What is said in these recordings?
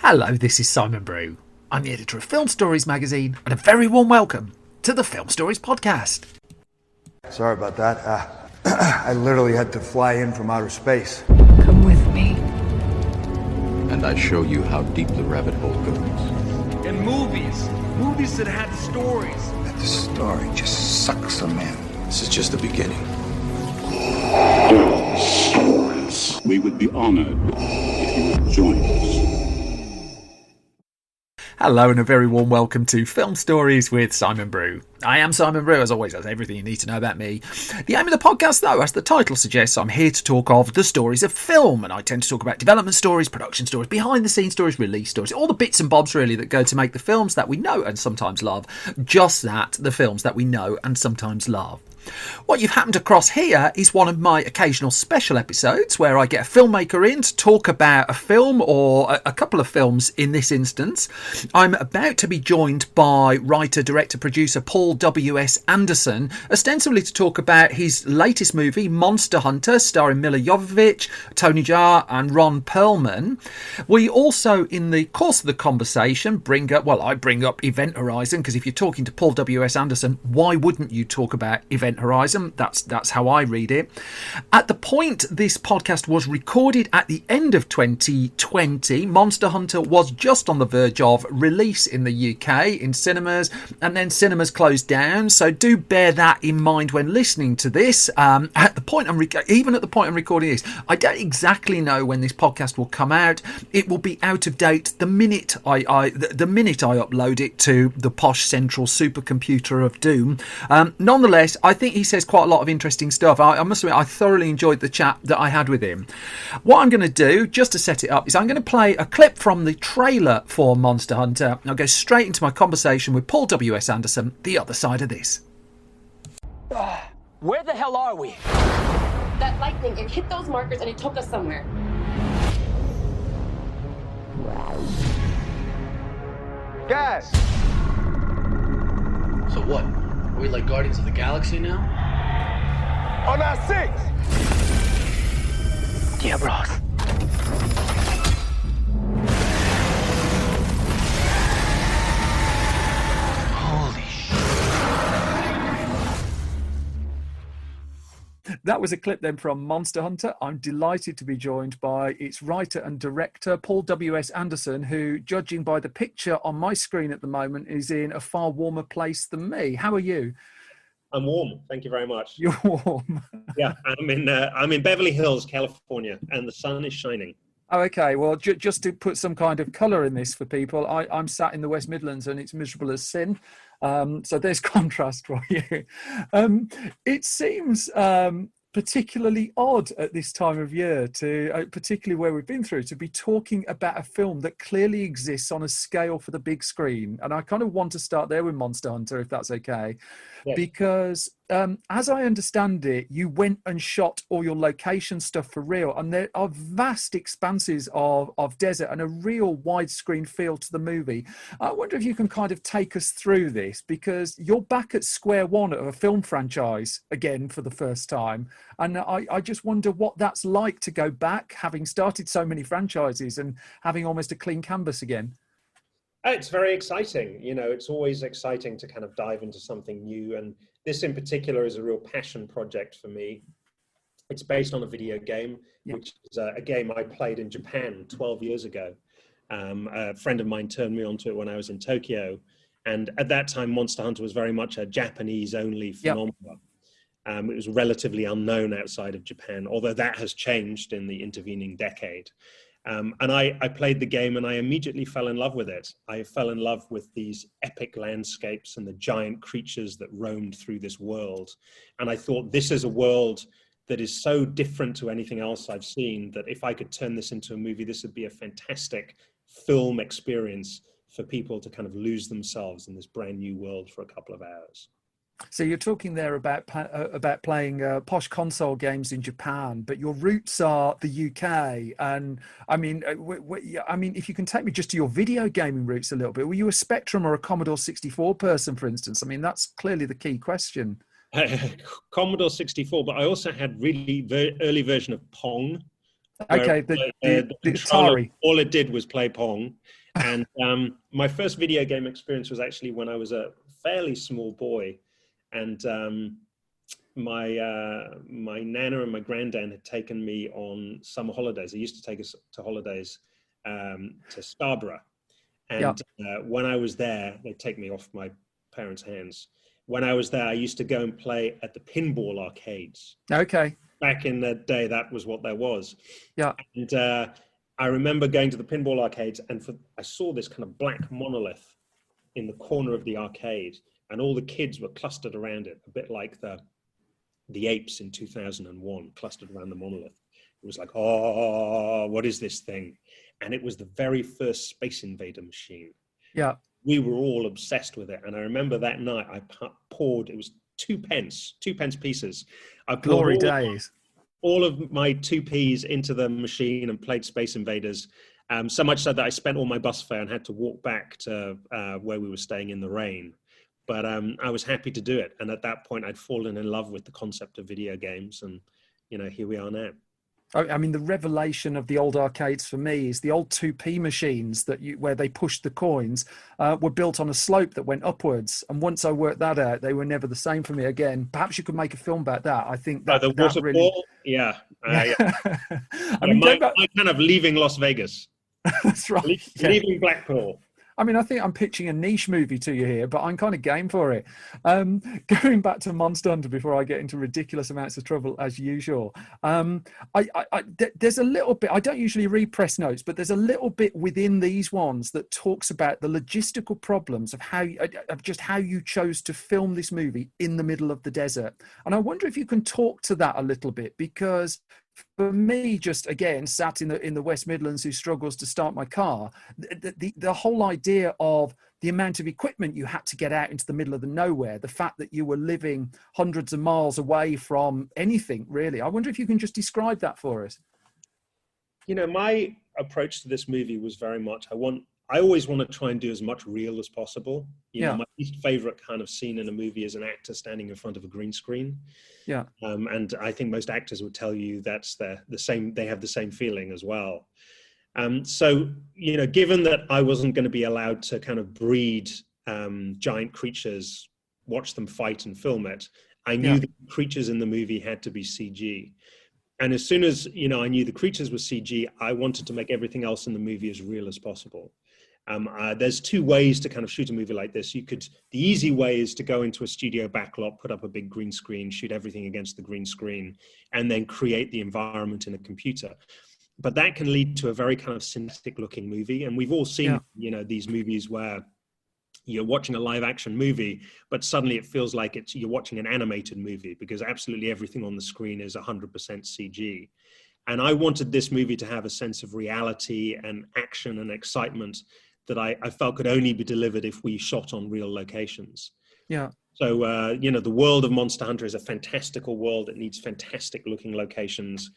Hello, this is Simon Brew. I'm the editor of Film Stories magazine, and a very warm welcome to the Film Stories podcast. Sorry about that. I literally had to fly in from outer space. Come with me. And I show you how deep the rabbit hole goes. And movies that had stories. That the story just sucks them in. This is just the beginning. Stories. We would be honored if you would join us. Hello and a very warm welcome to Film Stories with Simon Brew. I am Simon Brew, as always, that's everything you need to know about me. The aim of the podcast, though, as the title suggests, I'm here to talk of the stories of film, and I tend to talk about development stories, production stories, behind-the-scenes stories, release stories, all the bits and bobs, really, that go to make the films that we know and sometimes love, just that, the films that we know and sometimes love. What you've happened across here is one of my occasional special episodes where I get a filmmaker in to talk about a film or a couple of films in this instance. I'm about to be joined by writer, director, producer Paul W.S. Anderson, ostensibly to talk about his latest movie, Monster Hunter, starring Milla Jovovich, Tony Jaa and Ron Perlman. We also, in the course of the conversation, I bring up Event Horizon, because if you're talking to Paul W.S. Anderson, why wouldn't you talk about Event Horizon? That's how I read it. At the point this podcast was recorded at the end of 2020, Monster Hunter was just on the verge of release in the UK in cinemas, and then cinemas closed down. So do bear that in mind when listening to this. At the point I'm recording this, I don't exactly know when this podcast will come out. It will be out of date the minute I upload it to the posh central supercomputer of doom. Nonetheless, I think he says quite a lot of interesting stuff. I must admit, I thoroughly enjoyed the chat that I had with him. What I'm going to do, just to set it up, is I'm going to play a clip from the trailer for Monster Hunter. I'll go straight into my conversation with Paul W.S. Anderson, the other side of this. Where the hell are we? That lightning, it hit those markers and it took us somewhere. Guys! So what? Are we like Guardians of the Galaxy now? On our six! Yeah, bros. Holy shit. That was a clip then from Monster Hunter. I'm delighted to be joined by its writer and director, Paul W.S. Anderson, who, judging by the picture on my screen at the moment, is in a far warmer place than me. How are you? I'm warm. Thank you very much. You're warm. Yeah, I'm in Beverly Hills, California, and the sun is shining. Oh, okay. Well, just to put some kind of colour in this for people, I'm sat in the West Midlands and it's miserable as sin. So there's contrast for you. It seems particularly odd at this time of year, to particularly where we've been through, to be talking about a film that clearly exists on a scale for the big screen. And I kind of want to start there with Monster Hunter, if that's okay. Yeah. Because as I understand it, you went and shot all your location stuff for real, and there are vast expanses of desert and a real widescreen feel to the movie. I wonder if you can kind of take us through this, because you're back at square one of a film franchise again for the first time, and I just wonder what that's like to go back, having started so many franchises and having almost a clean canvas again. It's very exciting. You know, it's always exciting to kind of dive into something new. And this in particular is a real passion project for me. It's based on a video game, which is a game I played in Japan 12 years ago. A friend of mine turned me onto it when I was in Tokyo. And at that time, Monster Hunter was very much a Japanese-only phenomenon. It was relatively unknown outside of Japan, although that has changed in the intervening decade. And I played the game and I immediately fell in love with it. I fell in love with these epic landscapes and the giant creatures that roamed through this world. And I thought, this is a world that is so different to anything else I've seen, that if I could turn this into a movie, this would be a fantastic film experience for people to kind of lose themselves in this brand new world for a couple of hours. So you're talking there about playing posh console games in Japan, but your roots are the UK. And I mean, if you can take me just to your video gaming roots a little bit, were you a Spectrum or a Commodore 64 person, for instance? I mean, that's clearly the key question. Commodore 64, but I also had really early version of Pong, Okay, the controller, Atari. all it did was play Pong. And my first video game experience was actually when I was a fairly small boy. And my nana and my granddad had taken me on summer holidays. They used to take us to holidays to Scarborough. And when I was there, they'd take me off my parents' hands. When I was there, I used to go and play at the pinball arcades. Okay. Back in the day, that was what there was. Yeah. And I remember going to the pinball arcades, and I saw this kind of black monolith in the corner of the arcade, and all the kids were clustered around it, a bit like the apes in 2001 clustered around the monolith. It was like, oh, what is this thing? And it was the very first Space Invader machine. Yeah. We were all obsessed with it. And I remember that night I poured, it was 2 pence pieces. I poured Glory days. all of my 2p's into the machine and played Space Invaders. So much so that I spent all my bus fare and had to walk back to where we were staying in the rain. But I was happy to do it. And at that point, I'd fallen in love with the concept of video games. And, here we are now. I mean, the revelation of the old arcades for me is the old 2p machines where they pushed the coins were built on a slope that went upwards. And once I worked that out, they were never the same for me again. Perhaps you could make a film about that. I think that, the waterfall, really... yeah. I mean, my kind of leaving Las Vegas. That's right. Leaving Blackpool. I mean, I think I'm pitching a niche movie to you here, but I'm kind of game for it. Going back to Monster Hunter before I get into ridiculous amounts of trouble as usual. There's a little bit, I don't usually read press notes, but there's a little bit within these ones that talks about the logistical problems of how you chose to film this movie in the middle of the desert. And I wonder if you can talk to that a little bit, because for me, just again, sat in the West Midlands who struggles to start my car, the whole idea of the amount of equipment you had to get out into the middle of the nowhere, the fact that you were living hundreds of miles away from anything, really. I wonder if you can just describe that for us. My approach to this movie was very much, I always want to try and do as much real as possible. My least favorite kind of scene in a movie is an actor standing in front of a green screen. Yeah. And I think most actors would tell you that's the same, they have the same feeling as well. So, given that I wasn't going to be allowed to kind of breed giant creatures, watch them fight and film it, I knew the creatures in the movie had to be CG. And as soon as, I knew the creatures were CG, I wanted to make everything else in the movie as real as possible. There's 2 ways to kind of shoot a movie like this. The easy way is to go into a studio backlot, put up a big green screen, shoot everything against the green screen, and then create the environment in a computer. But that can lead to a very kind of cinematic looking movie. And we've all seen, these movies where you're watching a live action movie, but suddenly it feels like you're watching an animated movie, because absolutely everything on the screen is 100% CG. And I wanted this movie to have a sense of reality and action and excitement that I felt could only be delivered if we shot on real locations. Yeah. So, the world of Monster Hunter is a fantastical world. It needs fantastic looking locations.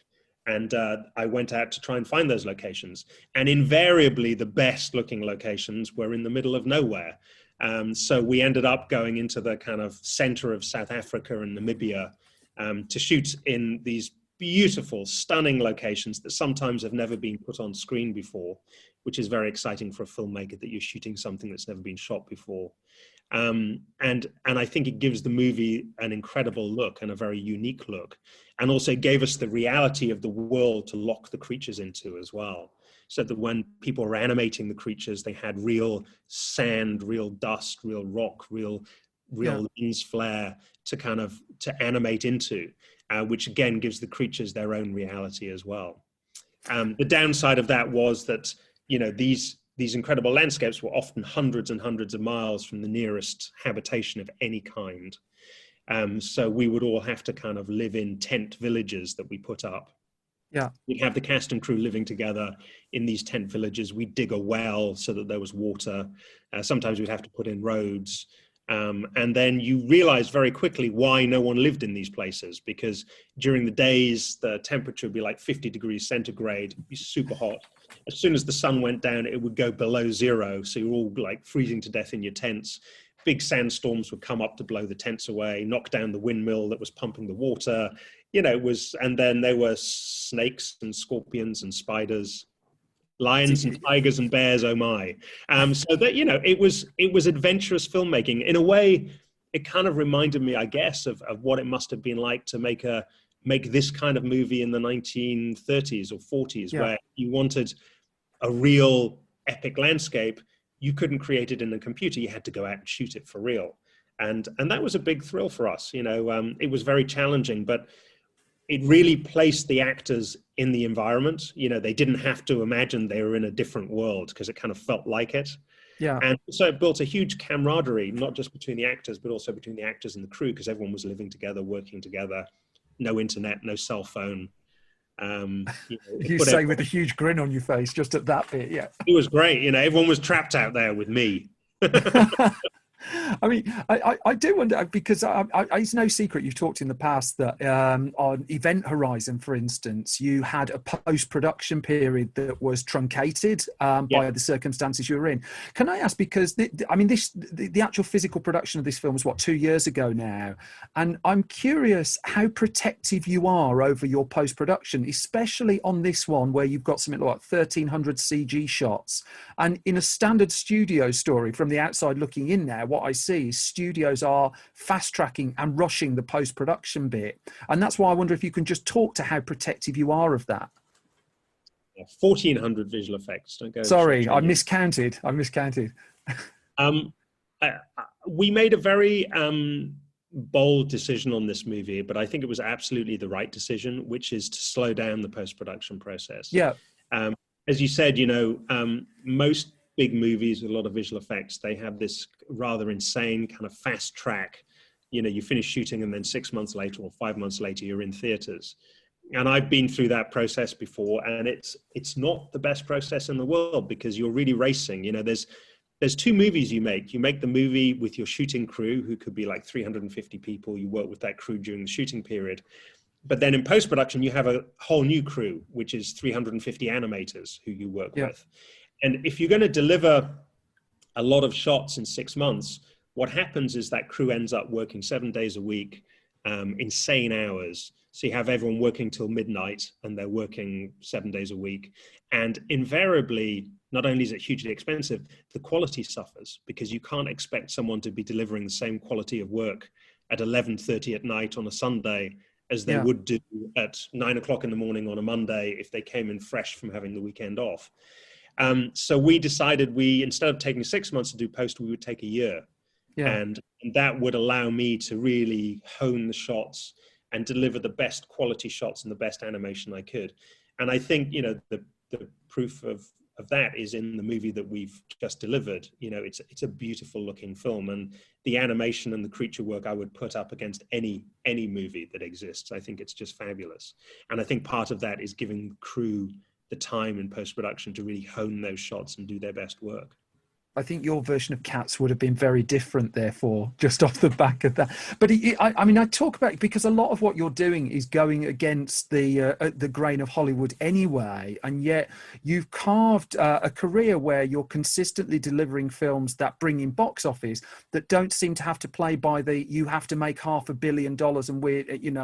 And I went out to try and find those locations. And invariably, the best looking locations were in the middle of nowhere. So we ended up going into the kind of center of South Africa and Namibia to shoot in these beautiful, stunning locations that sometimes have never been put on screen before, which is very exciting for a filmmaker, that you're shooting something that's never been shot before. And I think it gives the movie an incredible look and a very unique look. And also gave us the reality of the world to lock the creatures into as well. So that when people were animating the creatures, they had real sand, real dust, real rock, real lens flare to animate into, which again gives the creatures their own reality as well. The downside of that was that, these incredible landscapes were often hundreds and hundreds of miles from the nearest habitation of any kind. So we would all have to kind of live in tent villages that we put up. Yeah. We'd have the cast and crew living together in these tent villages. We'd dig a well so that there was water. Sometimes we'd have to put in roads. And then you realize very quickly why no one lived in these places, because during the days, the temperature would be like 50 degrees centigrade, it'd be super hot. As soon as the sun went down, it would go below 0. So you're all like freezing to death in your tents. Big sandstorms would come up to blow the tents away, knock down the windmill that was pumping the water. you know, it was, and then there were snakes and scorpions and spiders, lions and tigers and bears. Oh my! So that, you know, it was adventurous filmmaking in a way. It kind of reminded me, I guess, of what it must have been like to make this kind of movie in the 1930s or 40s, where you wanted a real epic landscape. You couldn't create it in a computer. You had to go out and shoot it for real. And that was a big thrill for us. You know, it was very challenging, but it really placed the actors in the environment. You know, they didn't have to imagine they were in a different world, because it kind of felt like it. Yeah. And so it built a huge camaraderie, not just between the actors, but also between the actors and the crew, because everyone was living together, working together. No internet, no cell phone. You say with a huge grin on your face just at that bit. Yeah. It was great. You know, everyone was trapped out there with me. I mean, I do wonder, because it's no secret you've talked in the past that on Event Horizon, for instance, you had a post-production period that was truncated by the circumstances you were in. Can I ask, because the actual physical production of this film was 2 years ago now, and I'm curious how protective you are over your post-production, especially on this one where you've got something like 1,300 CG shots, and in a standard studio story from the outside looking in now, what I see is studios are fast tracking and rushing the post-production bit. And that's why I wonder if you can just talk to how protective you are of that. 1,400 visual effects. Don't go. Sorry, I miscounted. We made a very bold decision on this movie, but I think it was absolutely the right decision, which is to slow down the post-production process. Yeah. As you said, you know, most big movies with a lot of visual effects, they have this rather insane kind of fast track. You know, you finish shooting and then 6 months later or 5 months later, you're in theaters. And I've been through that process before, and it's not the best process in the world, because you're really racing. You know, there's two movies you make. You make the movie with your shooting crew, who could be like 350 people. You work with that crew during the shooting period. But then in post-production, you have a whole new crew, which is 350 animators who you work with. And if you're going to deliver a lot of shots in 6 months, what happens is that crew ends up working 7 days a week, insane hours. So you have everyone working till midnight, and they're working 7 days a week. And invariably, not only is it hugely expensive, the quality suffers, because you can't expect someone to be delivering the same quality of work at 11:30 at night on a Sunday as they would do at 9 o'clock in the morning on a Monday if they came in fresh from having the weekend off. So we decided instead of taking 6 months to do post, we would take a year. And that would allow me to really hone the shots and deliver the best quality shots and the best animation I could. And I think, you know, the proof of that is in the movie that we've just delivered. You know, it's a beautiful looking film, and the animation and the creature work I would put up against any movie that exists. I think it's just fabulous. And I think part of that is giving the crew the time in post-production to really hone those shots and do their best work. I think your version of Cats would have been very different, therefore, just off the back of that. But I mean, I talk about it because a lot of what you're doing is going against the grain of Hollywood anyway, and yet you've carved a career where you're consistently delivering films that bring in box office, that don't seem to have to play by you have to make $500 million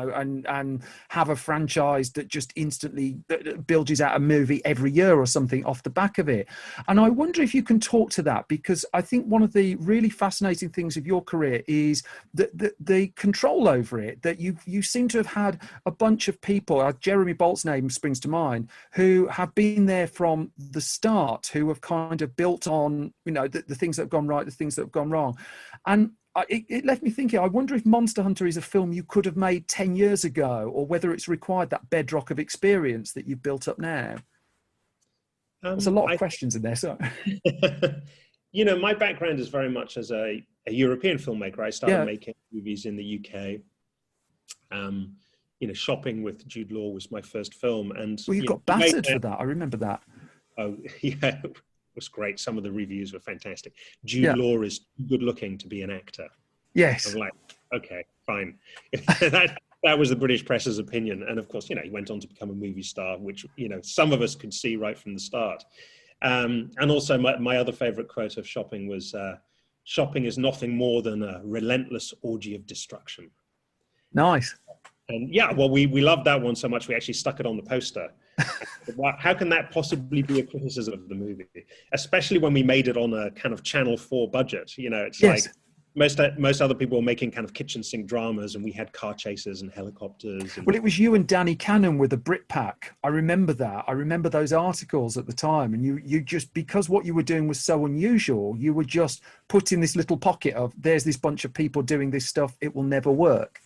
and and have a franchise that just instantly bilges out a movie every year or something off the back of it. And I wonder if you can talk to that, because I think one of the really fascinating things of your career is the control over it, that you seem to have had a bunch of people, Jeremy Bolt's name springs to mind, who have been there from the start, who have kind of built on, you know, the things that have gone right, the things that have gone wrong. And it left me thinking, I wonder if Monster Hunter is a film you could have made 10 years ago, or whether it's required that bedrock of experience that you've built up now. There's a lot of questions in there. So, you know, my background is very much as a European filmmaker. I started making movies in the UK. You know, Shopping with Jude Law was my first film. And well, you got battered for that. I remember that. Oh, yeah, it was great. Some of the reviews were fantastic. Jude Law is too good looking to be an actor. Yes. I'm like, okay, fine. That was the British press's opinion. And of course, you know, he went on to become a movie star, which, you know, some of us could see right from the start. And also my other favorite quote of Shopping was, shopping is nothing more than a relentless orgy of destruction. Nice. And yeah, well, we loved that one so much we actually stuck it on the poster. How can that possibly be a criticism of the movie, especially when we made it on a kind of Channel 4 budget? You know, it's Yes. like most other people were making kind of kitchen sink dramas, and we had car chases and helicopters. And Well, it was you and Danny Cannon with the Britpack. I remember that. I remember those articles at the time. And you just, because what you were doing was so unusual, you were just put in this little pocket of, there's this bunch of people doing this stuff. It will never work.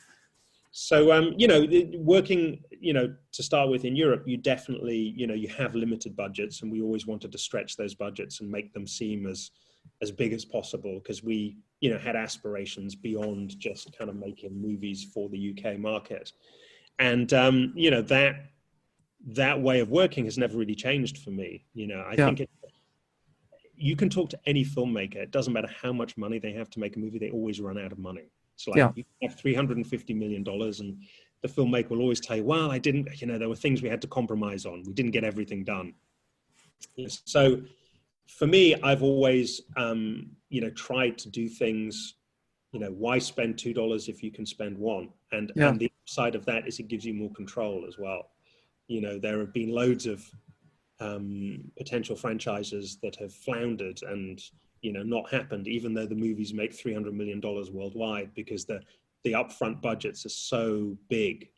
So, you know, working, you know, to start with in Europe, you definitely, you know, you have limited budgets, and we always wanted to stretch those budgets and make them seem as big as possible, because we, you know, had aspirations beyond just kind of making movies for the UK market. And, you know, that way of working has never really changed for me. You know, I think you can talk to any filmmaker. It doesn't matter how much money they have to make a movie. They always run out of money. It's like you have $350 million, and the filmmaker will always tell you, well, I didn't, you know, there were things we had to compromise on. We didn't get everything done. So for me, I've always, you know, tried to do things, you know, why spend $2 if you can spend $1? And the side of that is it gives you more control as well. You know, there have been loads of potential franchises that have floundered and, you know, not happened, even though the movies make $300 million worldwide, because the upfront budgets are so big.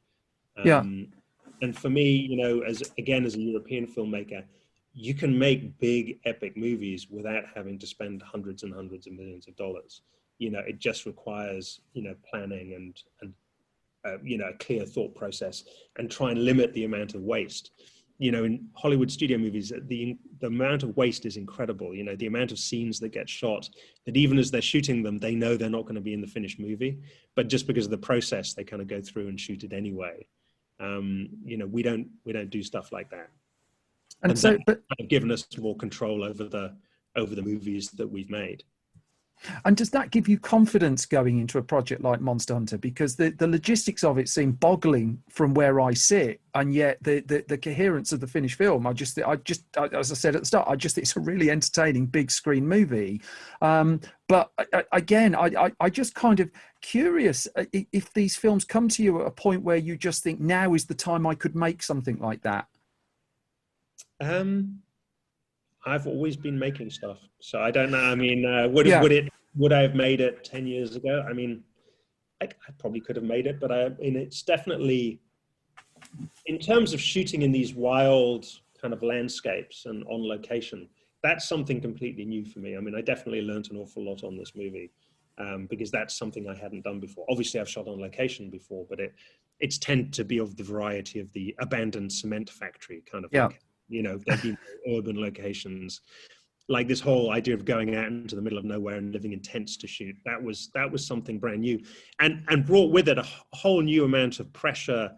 And for me, you know, as a European filmmaker, you can make big epic movies without having to spend hundreds and hundreds of millions of dollars. You know, it just requires, you know, planning and you know, a clear thought process, and try and limit the amount of waste. You know, in Hollywood studio movies, the amount of waste is incredible. You know, the amount of scenes that get shot, that even as they're shooting them, they know they're not going to be in the finished movie, but just because of the process, they kind of go through and shoot it anyway. You know, we don't do stuff like that. And so, but have given us more control over the movies that we've made. And does that give you confidence going into a project like Monster Hunter? Because the logistics of it seem boggling from where I sit, and yet the coherence of the finished film, I just as I said at the start, I just think it's a really entertaining big screen movie. But again, I just kind of curious if these films come to you at a point where you just think, now is the time I could make something like that. I've always been making stuff, so I don't know. I mean, would I have made it 10 years ago? I mean, I probably could have made it, but I mean, it's definitely, in terms of shooting in these wild kind of landscapes and on location, that's something completely new for me. I mean, I definitely learned an awful lot on this movie, because that's something I hadn't done before. Obviously, I've shot on location before, but it's tend to be of the variety of the abandoned cement factory kind of thing. You know, there'd be urban locations, like this whole idea of going out into the middle of nowhere and living in tents to shoot. That was something brand new, and brought with it a whole new amount of pressure,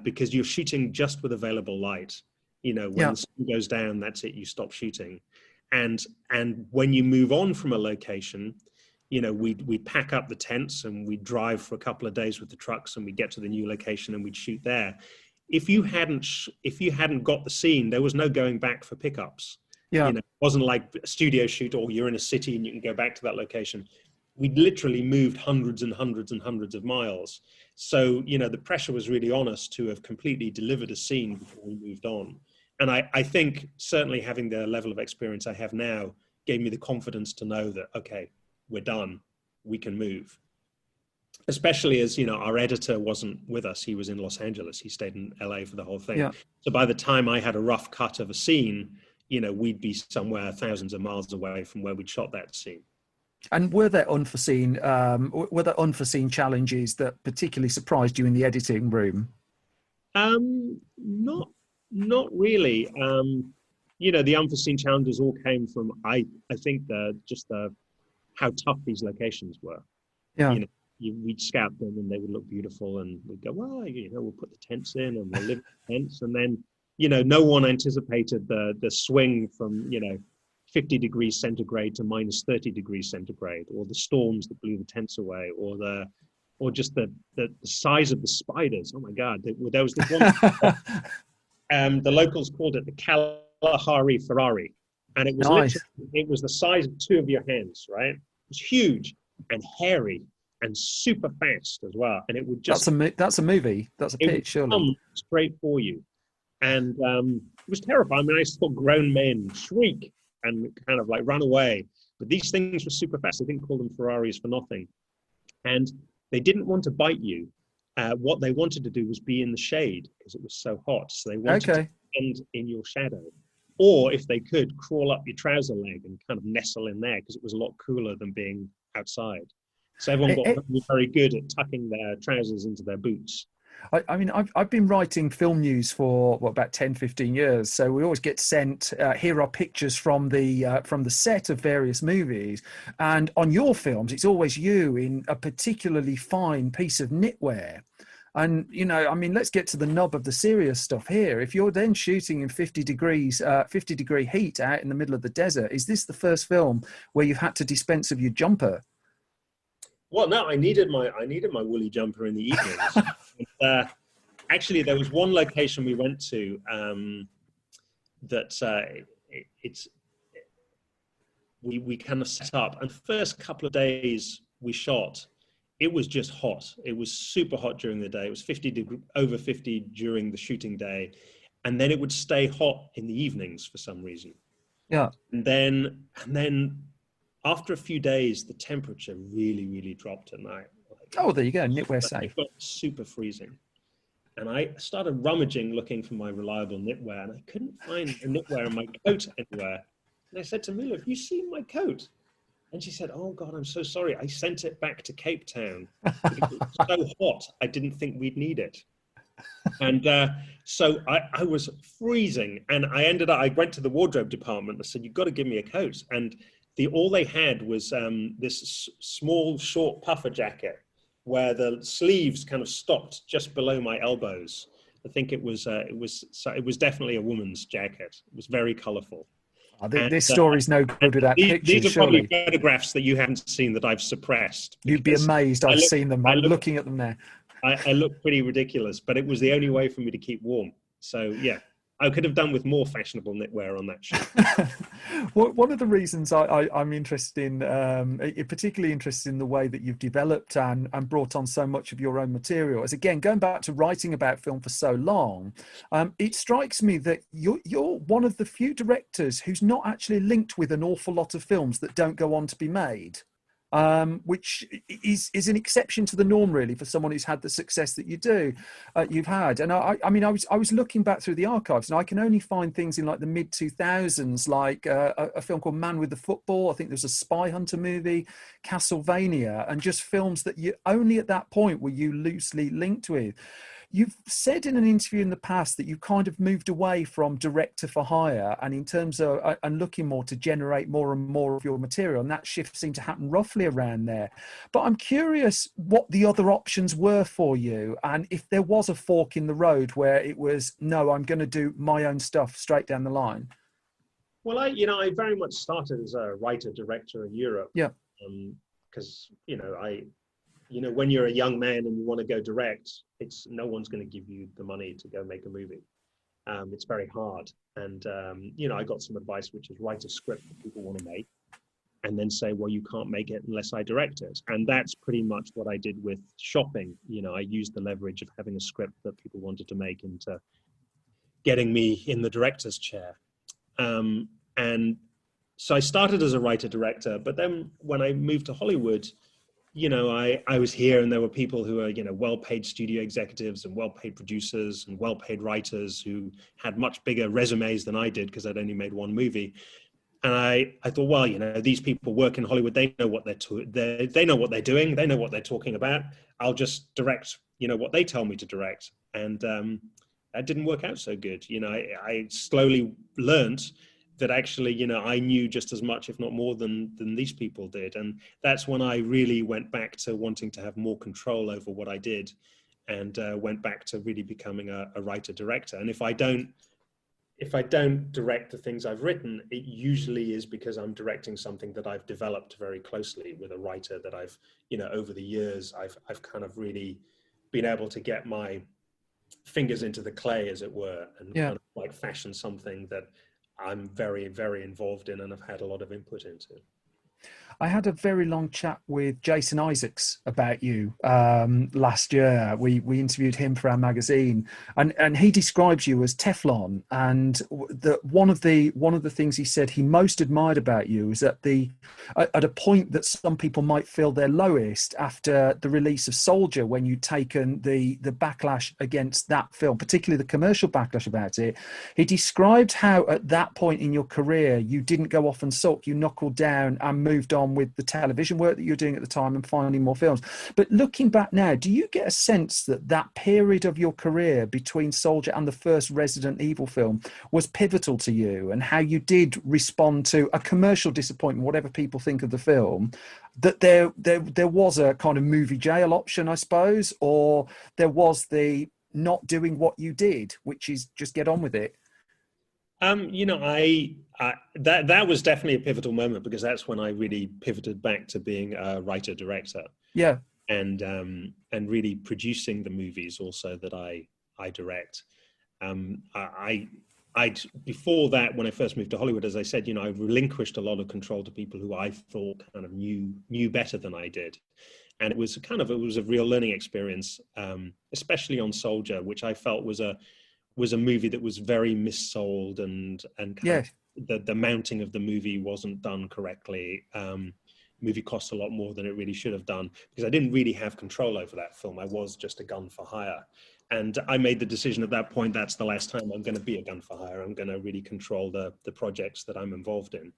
because you're shooting just with available light. You know, when the sun goes down, that's it. You stop shooting, and when you move on from a location, you know, we'd pack up the tents and we'd drive for a couple of days with the trucks, and we'd get to the new location and we'd shoot there. If you hadn't got the scene, there was no going back for pickups. You know, it wasn't like a studio shoot, or you're in a city and you can go back to that location. We literally moved hundreds and hundreds and hundreds of miles. So, you know, the pressure was really on us to have completely delivered a scene before we moved on. And I think certainly having the level of experience I have now gave me the confidence to know that, okay, we're done, we can move. Especially as, you know, our editor wasn't with us. He was in Los Angeles. He stayed in LA for the whole thing. So by the time I had a rough cut of a scene, you know, we'd be somewhere thousands of miles away from where we'd shot that scene. And were there unforeseen challenges that particularly surprised you in the editing room? Not really. You know, the unforeseen challenges all came from, I think, how tough these locations were. You know, we'd scout them and they would look beautiful, and we'd go, well, you know, we'll put the tents in and we'll live in the tents. And then, you know, no one anticipated the swing from, you know, 50 degrees centigrade to minus 30 degrees centigrade, or the storms that blew the tents away, or just the size of the spiders. Oh my God, there was this one, the locals called it the Kalahari Ferrari. And it was it was the size of two of your hands, right? It was huge and hairy. and super fast as well. And it would just That's a movie. That's a it would pitch, surely. come straight for you. And it was terrifying. I mean, I saw grown men shriek and kind of like run away. But these things were super fast. They didn't call them Ferraris for nothing. And they didn't want to bite you. What they wanted to do was be in the shade because it was so hot. So they wanted to stand in your shadow. Or if they could, crawl up your trouser leg and kind of nestle in there because it was a lot cooler than being outside. So everyone got very good at tucking their trousers into their boots. I mean, I've been writing film news for about 10, 15 years. So we always get sent, here are pictures from the set of various movies. And on your films, it's always you in a particularly fine piece of knitwear. And, you know, I mean, let's get to the nub of the serious stuff here. If you're then shooting in 50 degree heat out in the middle of the desert, is this the first film where you've had to dispense of your jumper? Well, no, I needed my woolly jumper in the evenings. Actually, there was one location we went to we kind of set up, and the first couple of days we shot, it was just hot. It was super hot during the day. It was over 50 during the shooting day, and then it would stay hot in the evenings for some reason. Yeah, and then. After a few days, the temperature really, really dropped at night. Oh, there you go, knitwear safe. It got super freezing. And I started rummaging, looking for my reliable knitwear, and I couldn't find the knitwear in my coat anywhere. And I said to Mila, have you seen my coat? And she said, oh, God, I'm so sorry. I sent it back to Cape Town. It was so hot, I didn't think we'd need it. And so I was freezing. And I went to the wardrobe department and I said, you've got to give me a coat. And all they had was this small, short puffer jacket where the sleeves kind of stopped just below my elbows. I think it was definitely a woman's jacket. It was very colourful. This story's no good without pictures. These are surely. probably photographs that you haven't seen that I've suppressed. You'd be amazed. I've seen them. I'm looking at them there. I look pretty ridiculous, but it was the only way for me to keep warm. So yeah. I could have done with more fashionable knitwear on that shoot. Well, one of the reasons I'm interested in, particularly interested in the way that you've developed and brought on so much of your own material is, again, going back to writing about film for so long, it strikes me that you're one of the few directors who's not actually linked with an awful lot of films that don't go on to be made. Which is an exception to the norm, really, for someone who's had the success that you've had. And I mean, I was looking back through the archives, and I can only find things in like the mid 2000s, like a film called Man with the Football. I think there's a Spy Hunter movie, Castlevania, and just films that you only at that point were you loosely linked with. You've said in an interview in the past that you kind of moved away from director for hire and in terms of and looking more to generate more and more of your material, and that shift seemed to happen roughly around there. But I'm curious what the other options were for you, and if there was a fork in the road where it was, no, I'm going to do my own stuff straight down the line. Well, I very much started as a writer director in Europe. Yeah. Because when you're a young man and you want to go direct, no one's going to give you the money to go make a movie. It's very hard. And, I got some advice, which is write a script that people want to make and then say, well, you can't make it unless I direct it. And that's pretty much what I did with Shopping. I used the leverage of having a script that people wanted to make into getting me in the director's chair. And so I started as a writer-director, but then when I moved to Hollywood, I was here and there were people who are, well-paid studio executives and well-paid producers and well-paid writers who had much bigger resumes than I did because I'd only made one movie. And I thought, well, these people work in Hollywood. They know what they know what they're doing. They know what they're talking about. I'll just direct, what they tell me to direct. And that didn't work out so good. I slowly learned that actually, I knew just as much, if not more than these people did. And that's when I really went back to wanting to have more control over what I did and went back to really becoming a writer-director. And if I don't direct the things I've written, it usually is because I'm directing something that I've developed very closely with a writer that I've, over the years, I've kind of really been able to get my fingers into the clay, as it were, and kind of like fashion something that I'm very, very involved in and I've had a lot of input into. I had a very long chat with Jason Isaacs about you last year. We interviewed him for our magazine, and he describes you as Teflon. And one of the things he said he most admired about you is at a point that some people might feel their lowest after the release of Soldier, when you'd taken the backlash against that film, particularly the commercial backlash about it. He described how at that point in your career you didn't go off and sulk, you knuckled down and moved on with the television work that you're doing at the time and finding more films. But looking back now, do you get a sense that that period of your career between Soldier and the first Resident Evil film was pivotal to you, and how you did respond to a commercial disappointment, whatever people think of the film, that there was a kind of movie jail option, I suppose, or there was the not doing what you did, which is just get on with it? That was definitely a pivotal moment, because that's when I really pivoted back to being a writer director. Yeah. And really producing the movies also that I direct. Before that, when I first moved to Hollywood, as I said, I relinquished a lot of control to people who I thought kind of knew better than I did. And it was a real learning experience, especially on Soldier, which I felt was a movie that was very missold, and the mounting of the movie wasn't done correctly. Movie cost a lot more than it really should have done, because I didn't really have control over that film. I was just a gun for hire. And I made the decision at that point, that's the last time I'm going to be a gun for hire. I'm going to really control the projects that I'm involved in.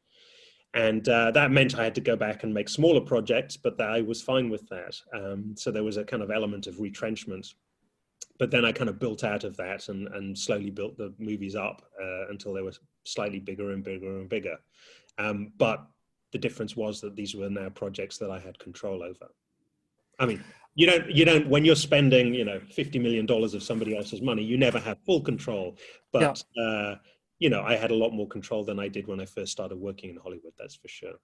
And that meant I had to go back and make smaller projects, but I was fine with that. So there was a kind of element of retrenchment. But then I kind of built out of that and slowly built the movies up until they were slightly bigger and bigger and bigger. But the difference was that these were now projects that I had control over. I mean, you don't when you're spending, $50 million of somebody else's money, you never have full control. But, I had a lot more control than I did when I first started working in Hollywood, that's for sure.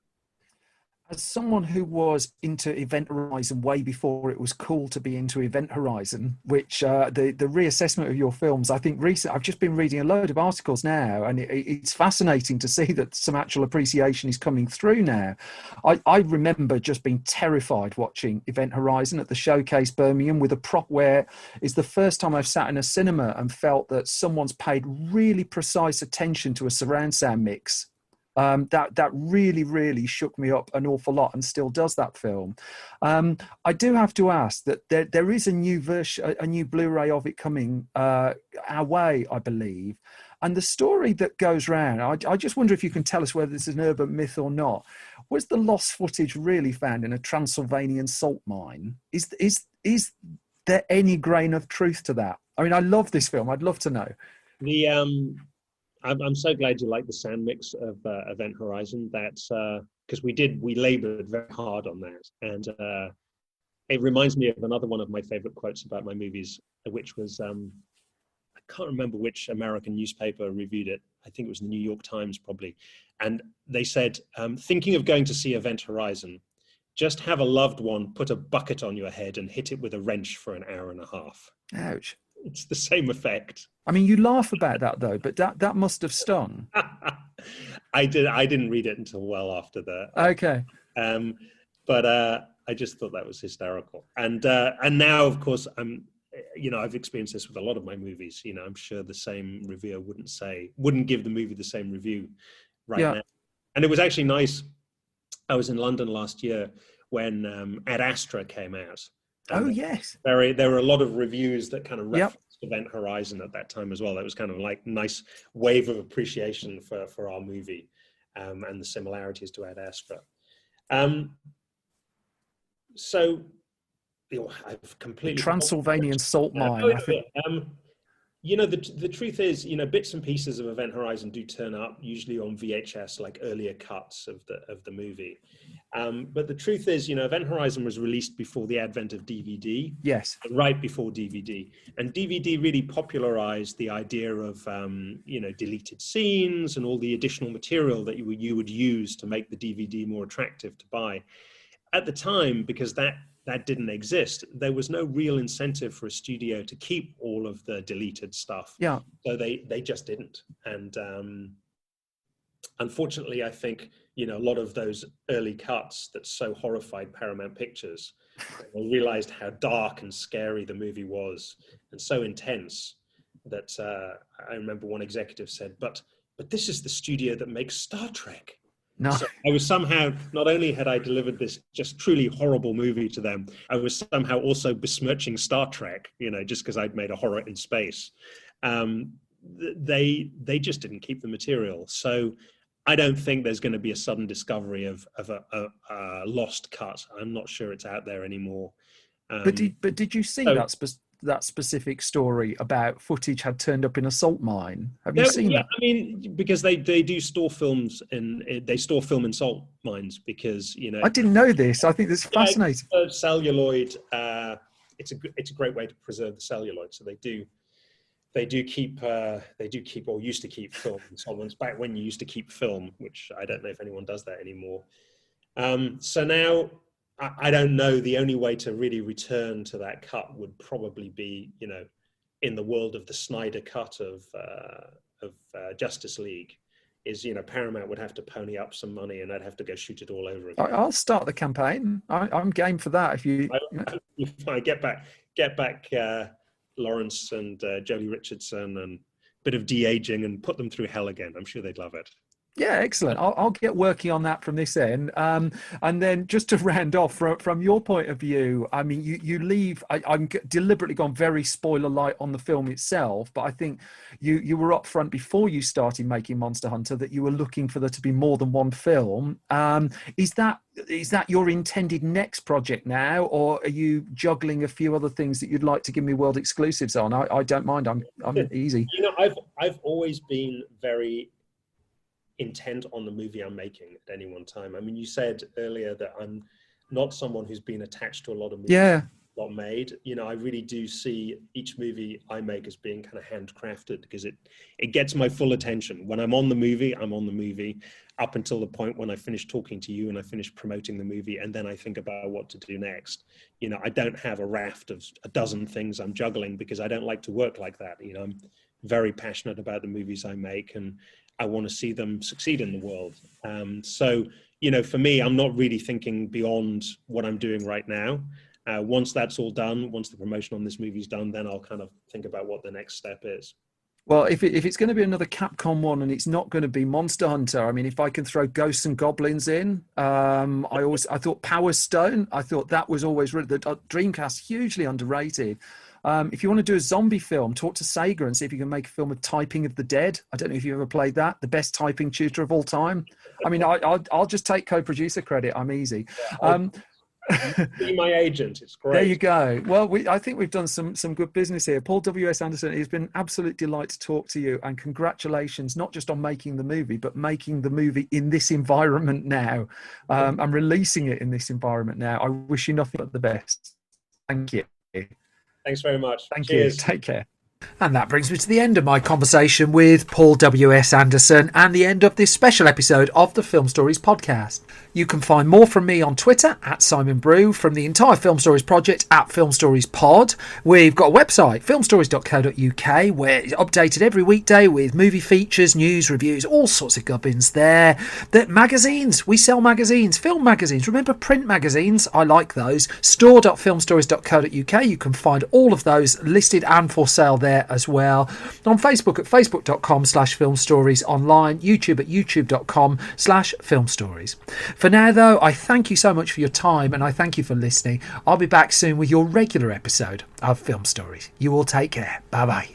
As someone who was into Event Horizon way before it was cool to be into Event Horizon, which the reassessment of your films, I think I've just been reading a load of articles now, and it's fascinating to see that some actual appreciation is coming through now. I remember just being terrified watching Event Horizon at the Showcase Birmingham with a prop where it's the first time I've sat in a cinema and felt that someone's paid really precise attention to a surround sound mix. That really, really shook me up an awful lot, and still does that film. I do have to ask that there is a new version, a new Blu-ray of it coming our way, I believe. And the story that goes round, I just wonder if you can tell us whether this is an urban myth or not. Was the lost footage really found in a Transylvanian salt mine? Is there any grain of truth to that? I mean, I love this film. I'd love to know. I'm so glad you like the sound mix of Event Horizon. That's because we labored very hard on that. And it reminds me of another one of my favorite quotes about my movies, which was, I can't remember which American newspaper reviewed it. I think it was the New York Times probably. And they said, thinking of going to see Event Horizon, just have a loved one put a bucket on your head and hit it with a wrench for an hour and a half. Ouch. It's the same effect. I mean, you laugh about that though, but that must have stung. I didn't read it until well after that. Okay. But I just thought that was hysterical. And now, of course, I've experienced this with a lot of my movies. I'm sure the same reviewer wouldn't give the movie the same review now. And it was actually nice. I was in London last year when Ad Astra came out. Oh, yes. There were a lot of reviews that kind of referenced Event Horizon at that time as well. That was kind of like a nice wave of appreciation for our movie and the similarities to Ad Astra. So I've completely... The Transylvanian salt mine. The truth is, bits and pieces of Event Horizon do turn up, usually on VHS, like earlier cuts of the movie. But the truth is, Event Horizon was released before the advent of DVD. Yes. Right before DVD. And DVD really popularized the idea of, deleted scenes and all the additional material that you would use to make the DVD more attractive to buy. At the time, because that didn't exist, there was no real incentive for a studio to keep all of the deleted stuff. Yeah. So they just didn't. And unfortunately, I think, a lot of those early cuts that so horrified Paramount Pictures, they realized how dark and scary the movie was and so intense that I remember one executive said, but this is the studio that makes Star Trek. No. So I was somehow, not only had I delivered this just truly horrible movie to them, I was somehow also besmirching Star Trek, just because I'd made a horror in space. They just didn't keep the material. So I don't think there's going to be a sudden discovery of a lost cut. I'm not sure it's out there anymore. But did you see that specific story about footage had turned up in a salt mine? Have you seen that? I mean, because they do store films they store film in salt mines because I didn't know this. I think that's fascinating. Celluloid. It's a great way to preserve the celluloid. So they do keep or used to keep film in salt mines back when you used to keep film, which I don't know if anyone does that anymore. So now, I don't know. The only way to really return to that cut would probably be, in the world of the Snyder cut of Justice League, is Paramount would have to pony up some money, and I'd have to go shoot it all over again. I'll start the campaign. I'm game for that. If you get back Lawrence and Jodie Richardson and a bit of de-aging and put them through hell again. I'm sure they'd love it. Yeah, excellent. I'll get working on that from this end. And then just to round off, from your point of view, I mean, you leave, I'm deliberately gone very spoiler light on the film itself, but I think you were upfront before you started making Monster Hunter that you were looking for there to be more than one film. Is that your intended next project now, or are you juggling a few other things that you'd like to give me world exclusives on? I don't mind. I'm easy. I've always been very intent on the movie I'm making at any one time. I mean, you said earlier that I'm not someone who's been attached to a lot of movies not made. I really do see each movie I make as being kind of handcrafted because it gets my full attention. When I'm on the movie, I'm on the movie up until the point when I finish talking to you and I finish promoting the movie, and then I think about what to do next. I don't have a raft of a dozen things I'm juggling because I don't like to work like that. I'm very passionate about the movies I make, and I want to see them succeed in the world. So, for me, I'm not really thinking beyond what I'm doing right now. Once that's all done, once the promotion on this movie's done, then I'll kind of think about what the next step is. Well, if it's going to be another Capcom one and it's not going to be Monster Hunter, I mean, if I can throw Ghosts and Goblins in, I thought Power Stone, I thought that was always really, the Dreamcast, hugely underrated. If you want to do a zombie film, talk to Sega and see if you can make a film of Typing of the Dead. I don't know if you ever played that, the best typing tutor of all time. I mean, I'll just take co-producer credit. I'm easy. Be my agent. It's great. There you go. Well, I think we've done some good business here. Paul W.S. Anderson, it's been an absolute delight to talk to you, and congratulations, not just on making the movie, but making the movie in this environment now, and releasing it in this environment now. I wish you nothing but the best. Thank you. Thanks very much. Thank Cheers. you. Take care. And that brings me to the end of my conversation with Paul W.S. Anderson and the end of this special episode of the Film Stories podcast. You can find more from me on Twitter at Simon Brew, from the entire Film Stories project at Film Stories Pod. We've got a website, filmstories.co.uk, where it's updated every weekday with movie features, news, reviews, all sorts of gubbins there. The magazines, we sell magazines, film magazines. Remember print magazines? I like those. Store.filmstories.co.uk. You can find all of those listed and for sale there as well. On Facebook at facebook.com/filmstories, online, YouTube at youtube.com/filmstories. For now, though, I thank you so much for your time and I thank you for listening. I'll be back soon with your regular episode of Film Stories. You all take care. Bye-bye.